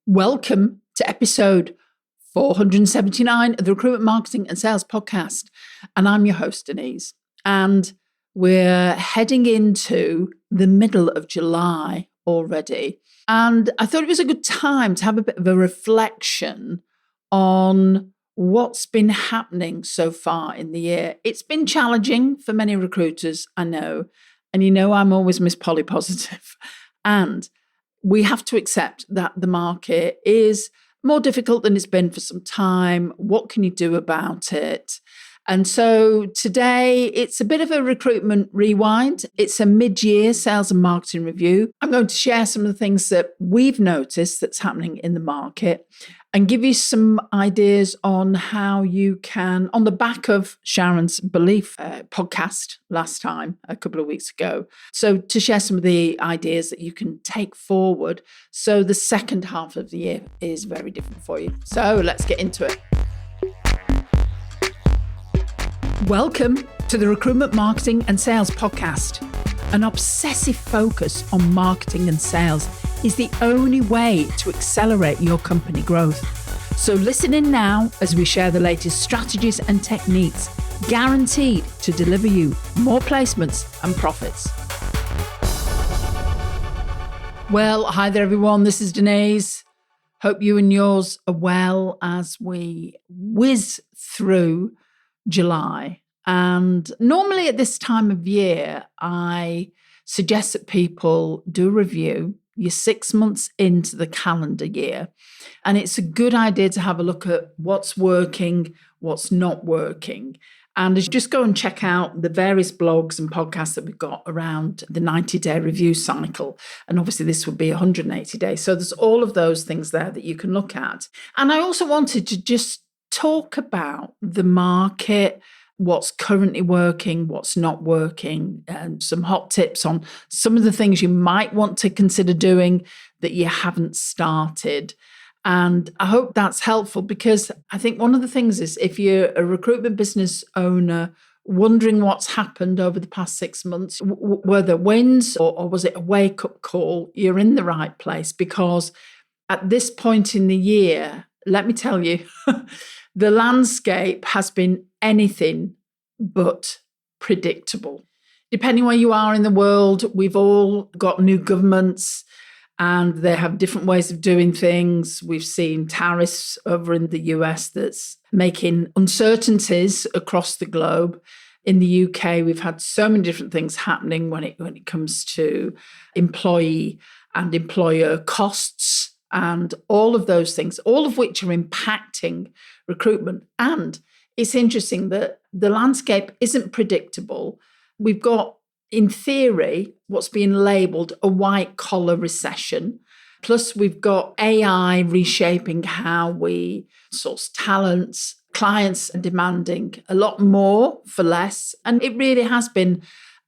Welcome to episode 479 of the Recruitment, Marketing and Sales podcast. And I'm your host, Denise. And we're heading into the middle of July already. And I thought it was a good time to have a bit of a reflection on what's been happening so far in the year. It's been challenging for many recruiters, I know. And you know I'm always Miss Polly Positive. And we have to accept that the market is more difficult than it's been for some time. What can you do about it? And so today it's a bit of a recruitment rewind. It's a mid-year sales and marketing review. I'm going to share some of the things that we've noticed that's happening in the market and give you some ideas on how you can, on the back of Sharon's Belief podcast last time, a couple of weeks ago. So to share some of the ideas that you can take forward. So the second half of the year is very different for you. So let's get into it. Welcome to the Recruitment, Marketing and Sales podcast. An obsessive focus on marketing and sales is the only way to accelerate your company growth. So listen in now as we share the latest strategies and techniques guaranteed to deliver you more placements and profits. Well, hi there everyone, this is Denise. Hope you and yours are well as we whiz through July. And normally at this time of year, I suggest that people do a review. You're 6 months into the calendar year. And it's a good idea to have a look at what's working, what's not working. And just go and check out the various blogs and podcasts that we've got around the 90-day review cycle. And obviously this would be 180 days. So there's all of those things there that you can look at. And I also wanted to just talk about the market, what's currently working, what's not working, and some hot tips on some of the things you might want to consider doing that you haven't started. And I hope that's helpful because I think one of the things is if you're a recruitment business owner wondering what's happened over the past 6 months, were there wins or was it a wake-up call? You're in the right place because at this point in the year, let me tell you, the landscape has been anything but predictable. Depending where you are in the world, we've all got new governments and they have different ways of doing things. We've seen tariffs over in the US that's making uncertainties across the globe. In the UK, we've had so many different things happening when it comes to employee and employer costs and all of those things, all of which are impacting recruitment. And it's interesting that the landscape isn't predictable. We've got, in theory, what's being labelled a white-collar recession. Plus, we've got AI reshaping how we source talents. Clients are demanding a lot more for less. And it really has been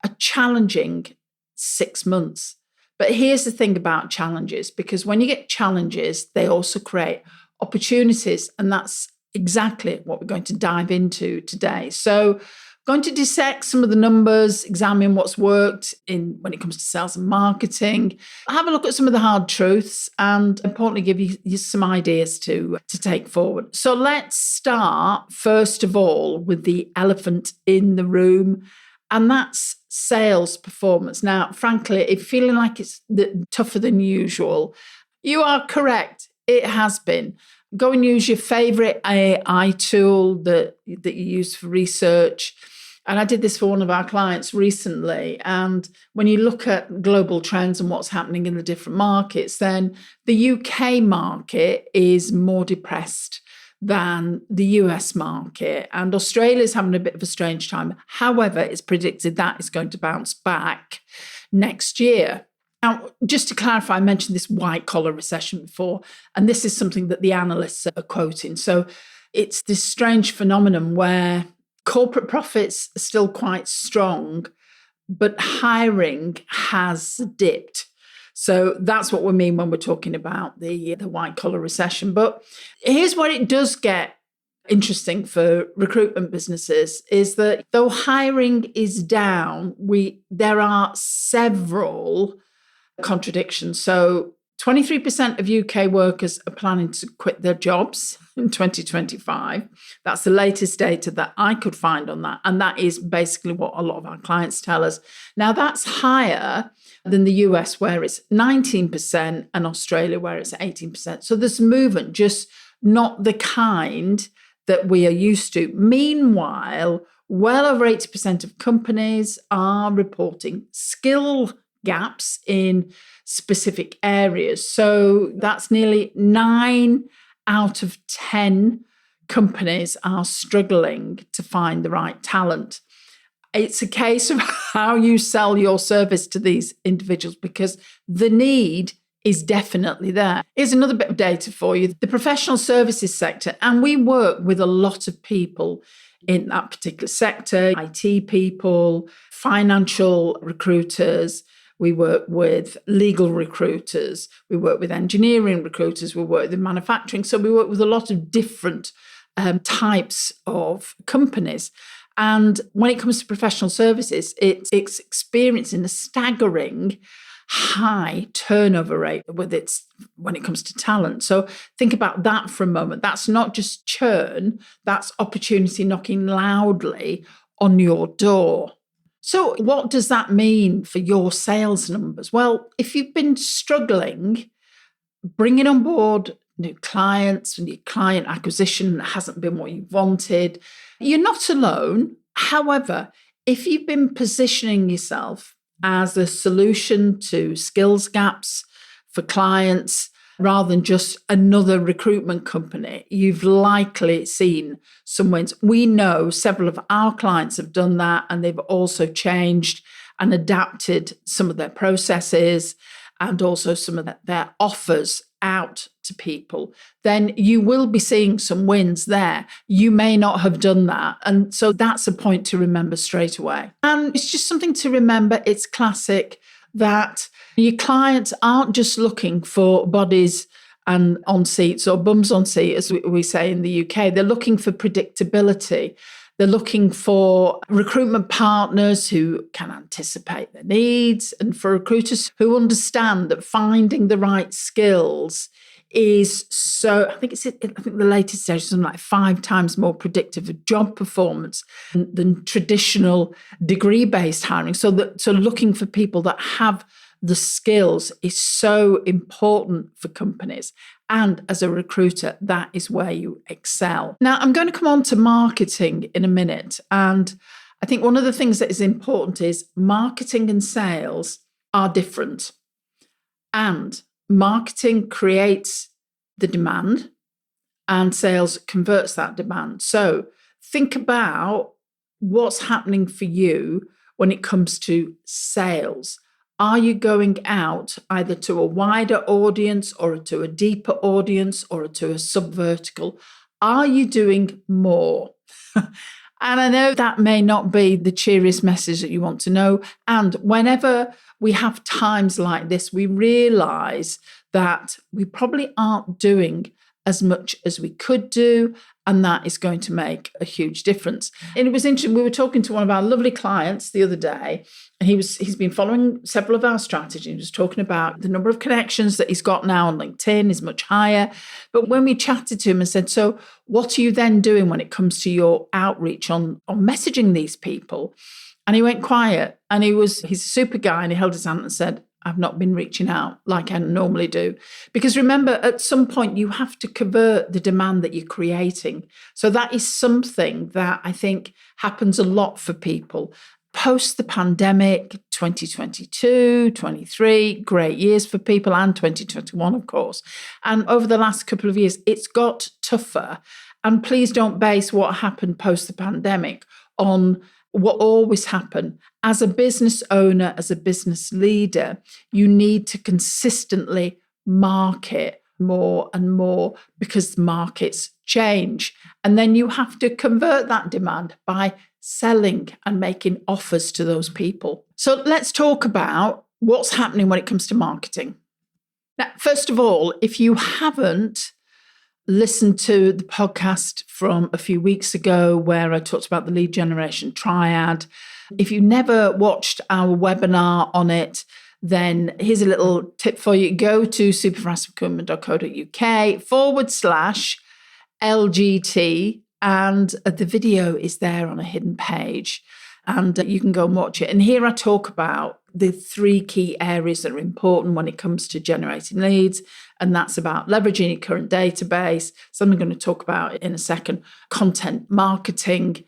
a challenging 6 months. But here's the thing about challenges, because when you get challenges, they also create opportunities. And that's exactly what we're going to dive into today. So going to dissect some of the numbers, examine what's worked when it comes to sales and marketing, have a look at some of the hard truths, and importantly, give you some ideas to take forward. So let's start, first of all, with the elephant in the room, and that's sales performance. Now, frankly, if feeling like it's tougher than usual, you are correct. It has been. Go and use your favorite AI tool that you use for research. And I did this for one of our clients recently. And when you look at global trends and what's happening in the different markets, then the UK market is more depressed than the US market. And Australia's having a bit of a strange time. However, it's predicted that is going to bounce back next year. Now, just to clarify, I mentioned this white-collar recession before, and this is something that the analysts are quoting. So it's this strange phenomenon where corporate profits are still quite strong, but hiring has dipped. So that's what we mean when we're talking about the white-collar recession. But here's where it does get interesting for recruitment businesses is that though hiring is down, there are several contradictions. So 23% of UK workers are planning to quit their jobs in 2025. That's the latest data that I could find on that. And that is basically what a lot of our clients tell us. Now, that's higher than the US, where it's 19%, and Australia, where it's 18%. So there's movement, just not the kind that we are used to. Meanwhile, well over 80% of companies are reporting skill gaps in specific areas. So that's nearly 9 out of 10 companies are struggling to find the right talent. It's a case of how you sell your service to these individuals, because the need is definitely there. Here's another bit of data for you. The professional services sector, and we work with a lot of people in that particular sector, IT people, financial recruiters. We work with legal recruiters. We work with engineering recruiters. We work with manufacturing. So we work with a lot of different types of companies. And when it comes to professional services, it's experiencing a staggering high turnover rate when it comes to talent. So think about that for a moment. That's not just churn, that's opportunity knocking loudly on your door. So what does that mean for your sales numbers? Well, if you've been struggling bringing on board new clients and your client acquisition hasn't been what you wanted, you're not alone. However, if you've been positioning yourself as a solution to skills gaps for clients rather than just another recruitment company, you've likely seen some wins. We know several of our clients have done that, and they've also changed and adapted some of their processes and also some of their offers out to people. Then you will be seeing some wins there. You may not have done that. And so that's a point to remember straight away. And it's just something to remember. It's classic that your clients aren't just looking for bodies and on seats or bums on seat, as we say in the UK. They're looking for predictability. They're looking for recruitment partners who can anticipate their needs, and for recruiters who understand that finding the right skills is so, I think the latest stage is something like 5 times more predictive of job performance than traditional degree-based hiring. So looking for people that have the skills is so important for companies. And as a recruiter, that is where you excel. Now, I'm going to come on to marketing in a minute. And I think one of the things that is important is marketing and sales are different. And marketing creates the demand and sales converts that demand. So think about what's happening for you when it comes to sales. Are you going out either to a wider audience or to a deeper audience or to a subvertical? Are you doing more? And I know that may not be the cheeriest message that you want to know. And whenever we have times like this, we realize that we probably aren't doing as much as we could do, and that is going to make a huge difference. And it was interesting, we were talking to one of our lovely clients the other day, and he's been following several of our strategies. He was talking about the number of connections that he's got now on LinkedIn is much higher. But when we chatted to him and said, so what are you then doing when it comes to your outreach on messaging these people? And he went quiet, and he's a super guy, and he held his hand and said, I've not been reaching out like I normally do. Because remember, at some point, you have to convert the demand that you're creating. So that is something that I think happens a lot for people. Post the pandemic, 2022, 23, great years for people, and 2021, of course. And over the last couple of years, it's got tougher. And please don't base what happened post the pandemic on what always happened. As a business owner, as a business leader, you need to consistently market more and more because markets change. And then you have to convert that demand by selling and making offers to those people. So let's talk about what's happening when it comes to marketing. Now, first of all, if you haven't listened to the podcast from a few weeks ago where I talked about the lead generation triad, if you never watched our webinar on it, then here's a little tip for you. Go to superfastrecruitment.co.uk/LGT, and the video is there on a hidden page, and you can go and watch it. And here I talk about the 3 key areas that are important when it comes to generating leads, and that's about leveraging your current database, something I'm going to talk about in a second, content marketing,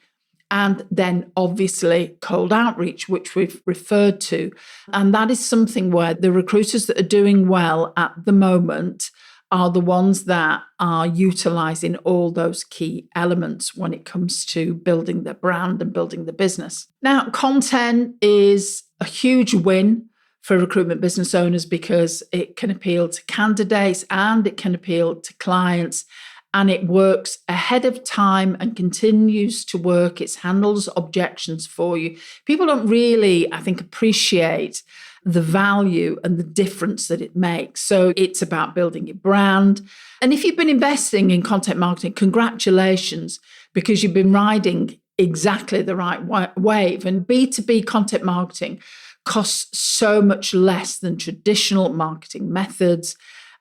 and then obviously cold outreach, which we've referred to. And that is something where the recruiters that are doing well at the moment are the ones that are utilizing all those key elements when it comes to building their brand and building the business. Now, content is a huge win for recruitment business owners because it can appeal to candidates and it can appeal to clients. And it works ahead of time and continues to work. It handles objections for you. People don't really, I think, appreciate the value and the difference that it makes. So it's about building your brand. And if you've been investing in content marketing, congratulations, because you've been riding exactly the right wave. And B2B content marketing costs so much less than traditional marketing methods.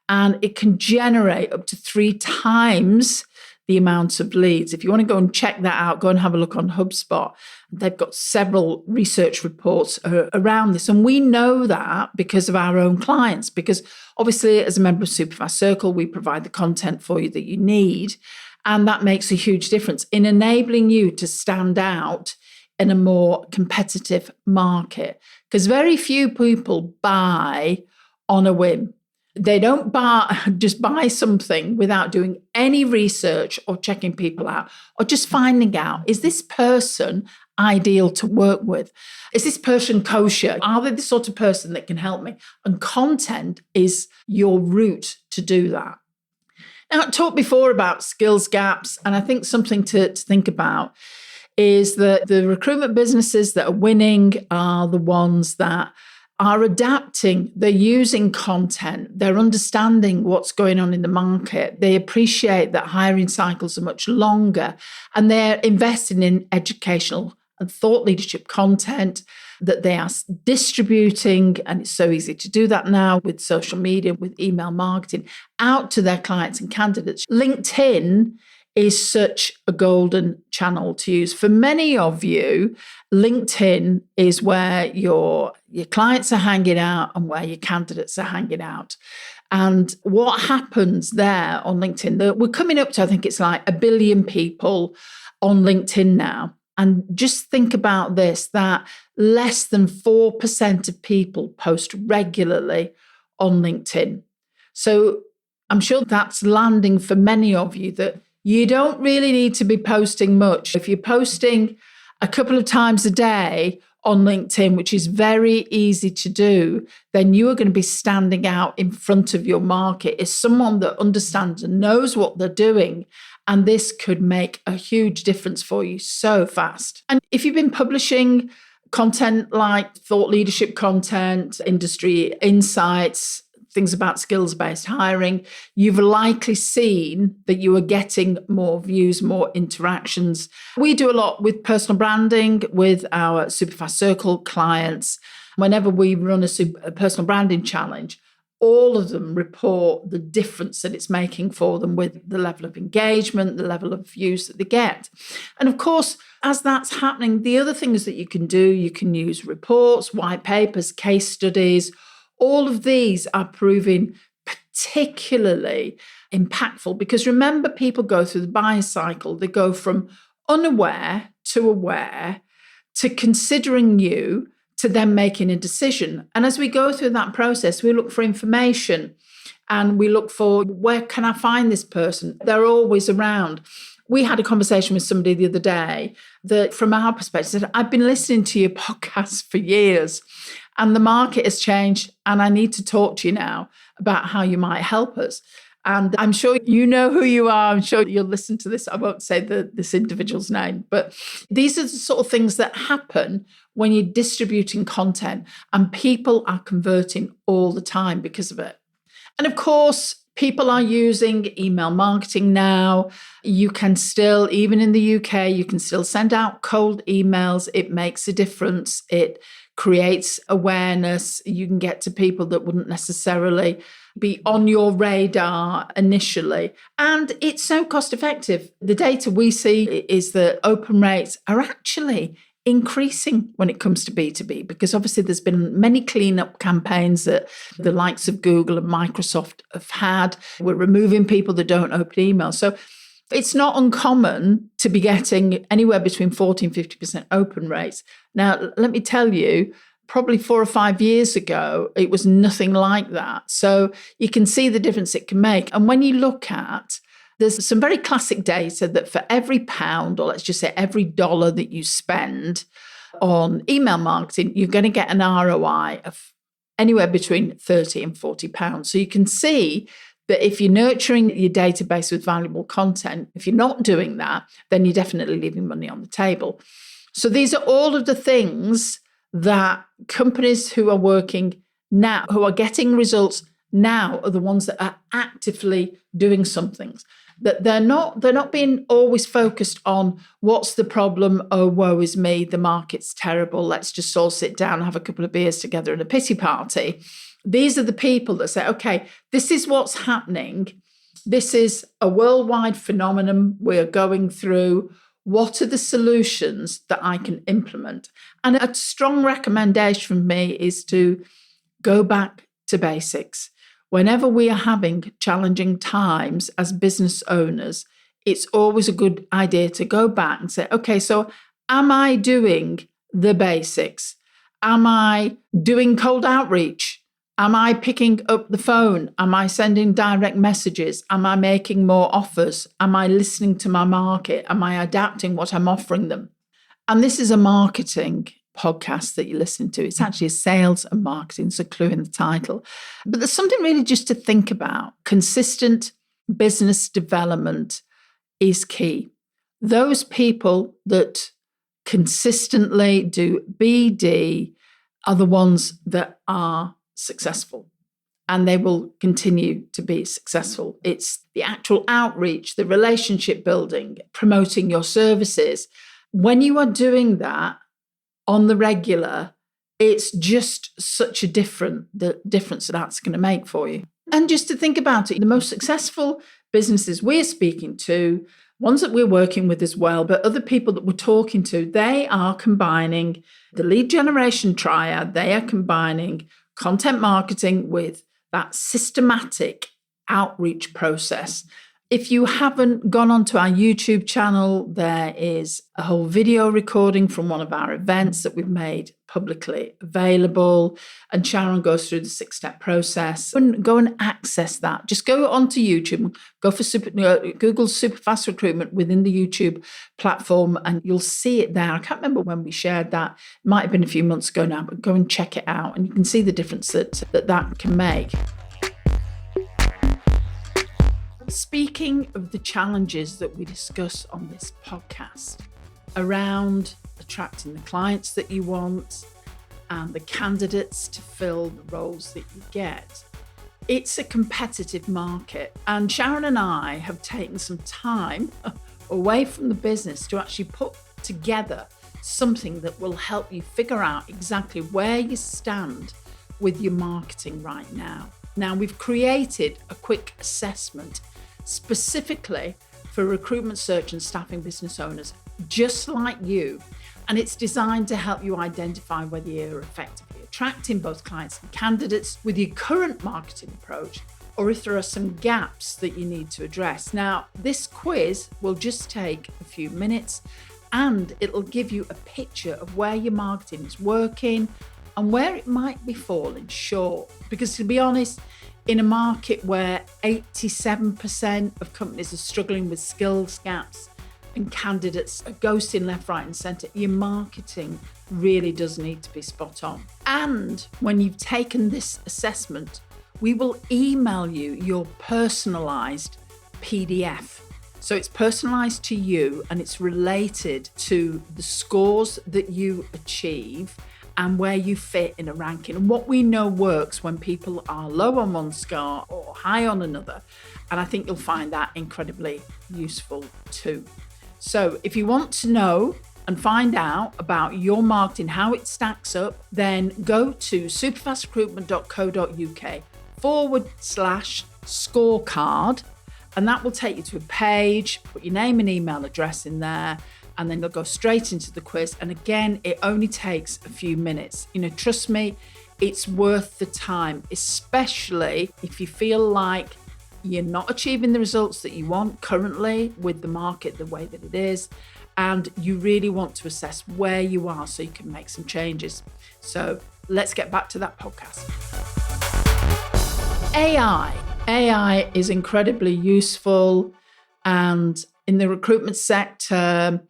And it can generate up to 3 times the amount of leads. If you want to go and check that out, go and have a look on HubSpot. They've got several research reports around this. And we know that because of our own clients, because obviously as a member of Superfast Circle, we provide the content for you that you need. And that makes a huge difference in enabling you to stand out in a more competitive market. Because very few people buy on a whim. They don't just buy something without doing any research or checking people out or just finding out, is this person ideal to work with? Is this person kosher? Are they the sort of person that can help me? And content is your route to do that. Now, I talked before about skills gaps, and I think something to think about is that the recruitment businesses that are winning are the ones that are adapting, they're using content, they're understanding what's going on in the market, they appreciate that hiring cycles are much longer, and they're investing in educational and thought leadership content that they are distributing, and it's so easy to do that now with social media, with email marketing, out to their clients and candidates. LinkedIn is such a golden channel to use. For many of you, LinkedIn is where your clients are hanging out and where your candidates are hanging out. And what happens there on LinkedIn, we're coming up to, I think it's like 1 billion people on LinkedIn now. And just think about this, that less than 4% of people post regularly on LinkedIn. So I'm sure that's landing for many of you that you don't really need to be posting much. If you're posting a couple of times a day on LinkedIn, which is very easy to do, then you are going to be standing out in front of your market as someone that understands and knows what they're doing. And this could make a huge difference for you so fast. And if you've been publishing content like thought leadership content, industry insights, things about skills-based hiring, you've likely seen that you are getting more views, more interactions. We do a lot with personal branding with our Superfast Circle clients. Whenever we run a personal branding challenge, all of them report the difference that it's making for them with the level of engagement, the level of views that they get. And of course, as that's happening, the other things that you can do, you can use reports, white papers, case studies. All of these are proving particularly impactful because remember, people go through the buying cycle. They go from unaware to aware to considering you to then making a decision. And as we go through that process, we look for information and we look for, where can I find this person? They're always around. We had a conversation with somebody the other day that from our perspective said, I've been listening to your podcast for years and the market has changed and I need to talk to you now about how you might help us. And I'm sure you know who you are. I'm sure you'll listen to this. I won't say this individual's name, but these are the sort of things that happen when you're distributing content and people are converting all the time because of it. And of course, people are using email marketing now. You can still, even in the UK, you can still send out cold emails. It makes a difference. It creates awareness. You can get to people that wouldn't necessarily be on your radar initially. And it's so cost effective. The data we see is that open rates are actually increasing when it comes to B2B, because obviously there's been many cleanup campaigns that the likes of Google and Microsoft have had. We're removing people that don't open email. So it's not uncommon to be getting anywhere between 40 and 50% open rates. Now, let me tell you, probably 4 or 5 years ago, it was nothing like that. So you can see the difference it can make. And when you look at, there's some very classic data that for every pound, or let's just say every dollar that you spend on email marketing, you're going to get an ROI of anywhere between 30 and 40 pounds. So you can see that if you're nurturing your database with valuable content, if you're not doing that, then you're definitely leaving money on the table. So these are all of the things that companies who are working now, who are getting results now, are the ones that are actively doing some things. That they're not being always focused on what's the problem, oh, woe is me, the market's terrible, let's just all sit down and have a couple of beers together at a pity party. These are the people that say, okay, this is what's happening. This is a worldwide phenomenon we're going through. What are the solutions that I can implement? And a strong recommendation from me is to go back to basics. Whenever we are having challenging times as business owners, it's always a good idea to go back and say, okay, so am I doing the basics? Am I doing cold outreach? Am I picking up the phone? Am I sending direct messages? Am I making more offers? Am I listening to my market? Am I adapting what I'm offering them? And this is a marketing podcast that you listen to. It's actually a sales and marketing, it's a clue in the title. But there's something really just to think about. Consistent business development is key. Those people that consistently do BD are the ones that are successful, and they will continue to be successful. It's the actual outreach, the relationship building, promoting your services. When you are doing that on the regular, it's just such a the difference that's going to make for you. And just to think about it, the most successful businesses we're speaking to, ones that we're working with as well, but other people that we're talking to, they are combining the lead generation triad, they are combining content marketing with that systematic outreach process. If you haven't gone onto our YouTube channel, there is a whole video recording from one of our events that we've made publicly available. And Sharon goes through the 6-step process. And go and access that. Just go onto YouTube, go for Google Superfast Recruitment within the YouTube platform, and you'll see it there. I can't remember when we shared that. It might have been a few months ago now, but go and check it out. And you can see the difference that can make. Speaking of the challenges that we discuss on this podcast around attracting the clients that you want and the candidates to fill the roles that you get, it's a competitive market. And Sharon and I have taken some time away from the business to actually put together something that will help you figure out exactly where you stand with your marketing right now. Now, we've created a quick assessment specifically for recruitment search and staffing business owners just like you. And it's designed to help you identify whether you're effectively attracting both clients and candidates with your current marketing approach, or if there are some gaps that you need to address. Now, this quiz will just take a few minutes and it'll give you a picture of where your marketing is working and where it might be falling short. Because to be honest, in a market where 87% of companies are struggling with skills gaps and candidates are ghosting left, right, and centre, your marketing really does need to be spot on. And when you've taken this assessment, we will email you your personalised PDF. So it's personalised to you and it's related to the scores that you achieve and where you fit in a ranking. And what we know works when people are low on one score or high on another. And I think you'll find that incredibly useful too. So if you want to know and find out about your marketing, how it stacks up, then go to superfastrecruitment.co.uk/scorecard, and that will take you to a page. Put your name and email address in there, and then you'll go straight into the quiz. And again, it only takes a few minutes. Trust me, it's worth the time, especially if you feel like you're not achieving the results that you want currently with the market the way that it is, and you really want to assess where you are so you can make some changes. So let's get back to that podcast. AI is incredibly useful, and in the recruitment sector,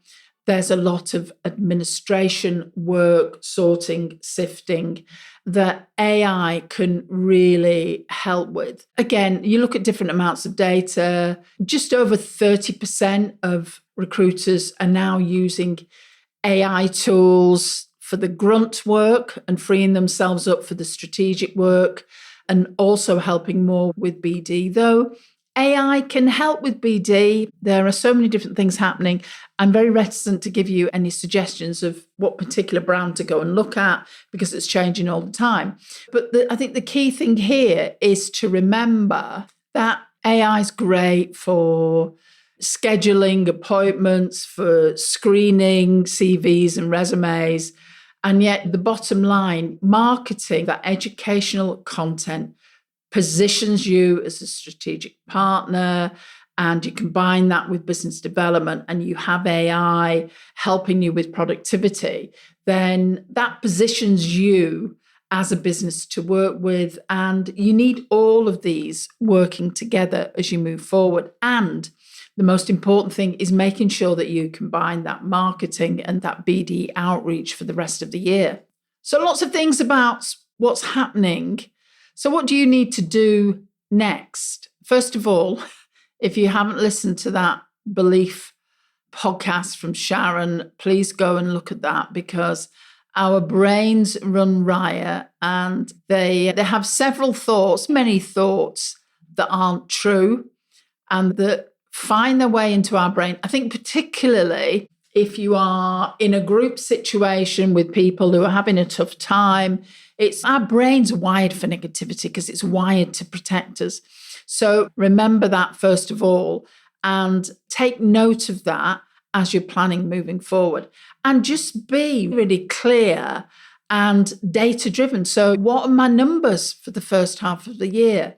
there's a lot of administration work, sorting, sifting that AI can really help with. Again, you look at different amounts of data, just over 30% of recruiters are now using AI tools for the grunt work and freeing themselves up for the strategic work, and also helping more with BD. Though AI can help with BD, there are so many different things happening. I'm very reticent to give you any suggestions of what particular brand to go and look at because it's changing all the time. But I think the key thing here is to remember that AI is great for scheduling appointments, for screening CVs and resumes. And yet the bottom line, marketing, that educational content positions you as a strategic partner, and you combine that with business development, and you have AI helping you with productivity, then that positions you as a business to work with. And you need all of these working together as you move forward. And the most important thing is making sure that you combine that marketing and that BD outreach for the rest of the year. So lots of things about what's happening. So what do you need to do next? First of all, if you haven't listened to that belief podcast from Sharon, please go and look at that, because our brains run riot and they have several thoughts, many thoughts that aren't true and that find their way into our brain. I think particularly if you are in a group situation with people who are having a tough time, it's our brain's wired for negativity because it's wired to protect us. So remember that first of all, and take note of that as you're planning moving forward. And just be really clear and data-driven. So what are my numbers for the first half of the year?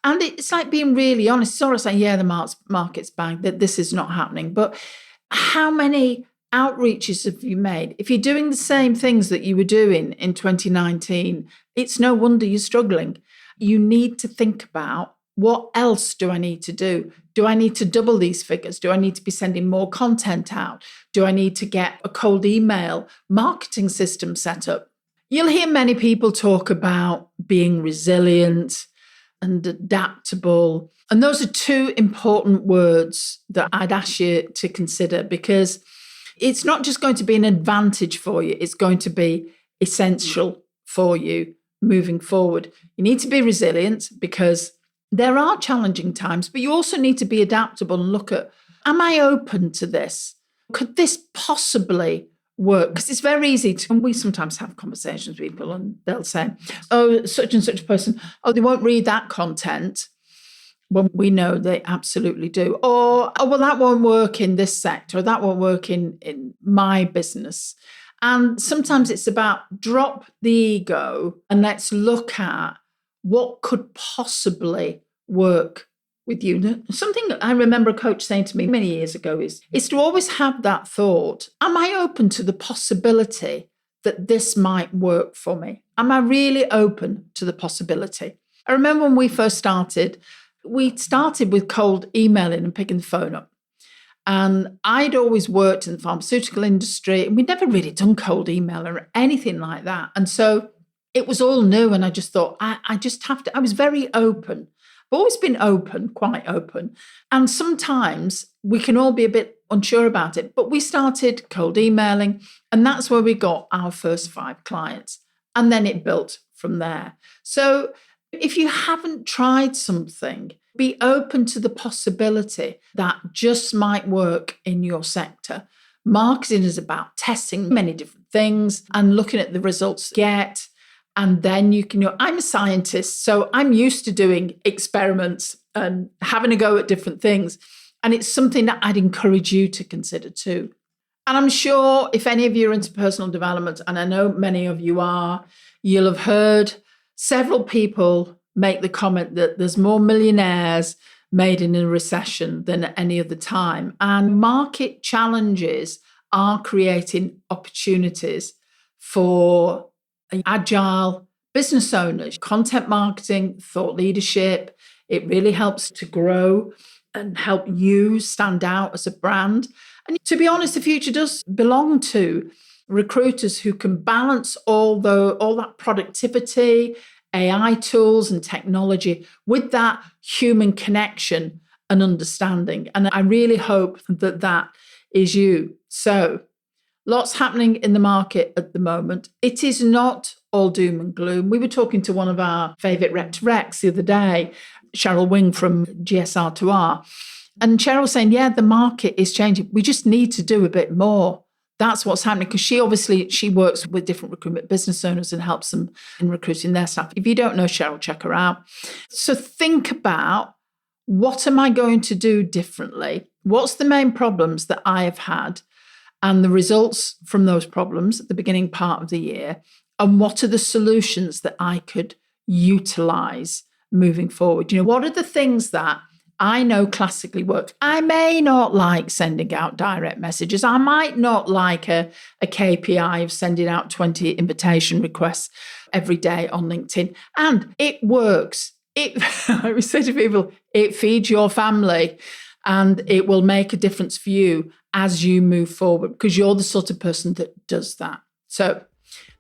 And it's like being really honest. It's always like, yeah, the market's bang, that this is not happening. But how many outreaches have you made? If you're doing the same things that you were doing in 2019, it's no wonder you're struggling. You need to think about, what else do I need to do? Do I need to double these figures? Do I need to be sending more content out? Do I need to get a cold email marketing system set up? You'll hear many people talk about being resilient and adaptable. And those are two important words that I'd ask you to consider, because it's not just going to be an advantage for you, it's going to be essential for you moving forward. You need to be resilient because there are challenging times, but you also need to be adaptable and look at, am I open to this? Could this possibly work? Because it's very easy to, and we sometimes have conversations with people and they'll say, oh, such and such a person, oh, they won't read that content, when we know they absolutely do. Or, oh, well, that won't work in this sector, or that won't work in my business. And sometimes it's about drop the ego and let's look at what could possibly work with you. Something I remember a coach saying to me many years ago is to always have that thought, am I open to the possibility that this might work for me? Am I really open to the possibility? I remember when we first started, we started with cold emailing and picking the phone up. And I'd always worked in the pharmaceutical industry and we'd never really done cold email or anything like that. And so it was all new. And I just thought, I just have to, I was very open. I've always been open, quite open. And sometimes we can all be a bit unsure about it. But we started cold emailing, and that's where we got our first 5 clients. And then it built from there. So if you haven't tried something, be open to the possibility that just might work in your sector. Marketing is about testing many different things and looking at the results you get. And then you can, I'm a scientist, so I'm used to doing experiments and having a go at different things. And it's something that I'd encourage you to consider too. And I'm sure if any of you are into personal development, and I know many of you are, you'll have heard several people make the comment that there's more millionaires made in a recession than at any other time. And market challenges are creating opportunities for agile business owners. Content marketing, thought leadership, it really helps to grow and help you stand out as a brand. And to be honest, the future does belong to recruiters who can balance all that productivity, AI tools and technology with that human connection and understanding. And I really hope that that is you. So lots happening in the market at the moment. It is not all doom and gloom. We were talking to one of our favourite Recs the other day, Cheryl Wing from GSR2R. And Cheryl was saying, yeah, the market is changing. We just need to do a bit more. That's what's happening, because she works with different recruitment business owners and helps them in recruiting their staff. If you don't know Cheryl, check her out. So think about, what am I going to do differently? What's the main problems that I have had and the results from those problems at the beginning part of the year? And what are the solutions that I could utilize moving forward? What are the things that I know classically work? I may not like sending out direct messages. I might not like a KPI of sending out 20 invitation requests every day on LinkedIn. And it works. I would say to people, it feeds your family and it will make a difference for you as you move forward, because you're the sort of person that does that. So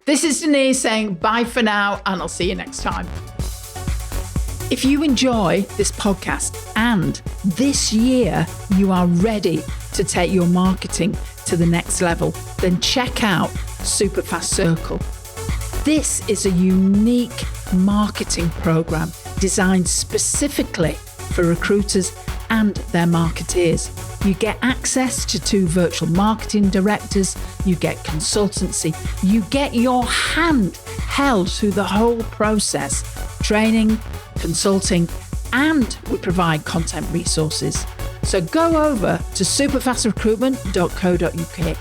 this is Denise saying bye for now, and I'll see you next time. If you enjoy this podcast and this year you are ready to take your marketing to the next level, then check out Superfast Circle. This is a unique marketing program designed specifically for recruiters and their marketeers. You get access to 2 virtual marketing directors, you get consultancy, you get your hand held through the whole process, training, consulting, and we provide content resources. So go over to superfastrecruitment.co.uk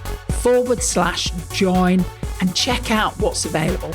/join and check out what's available.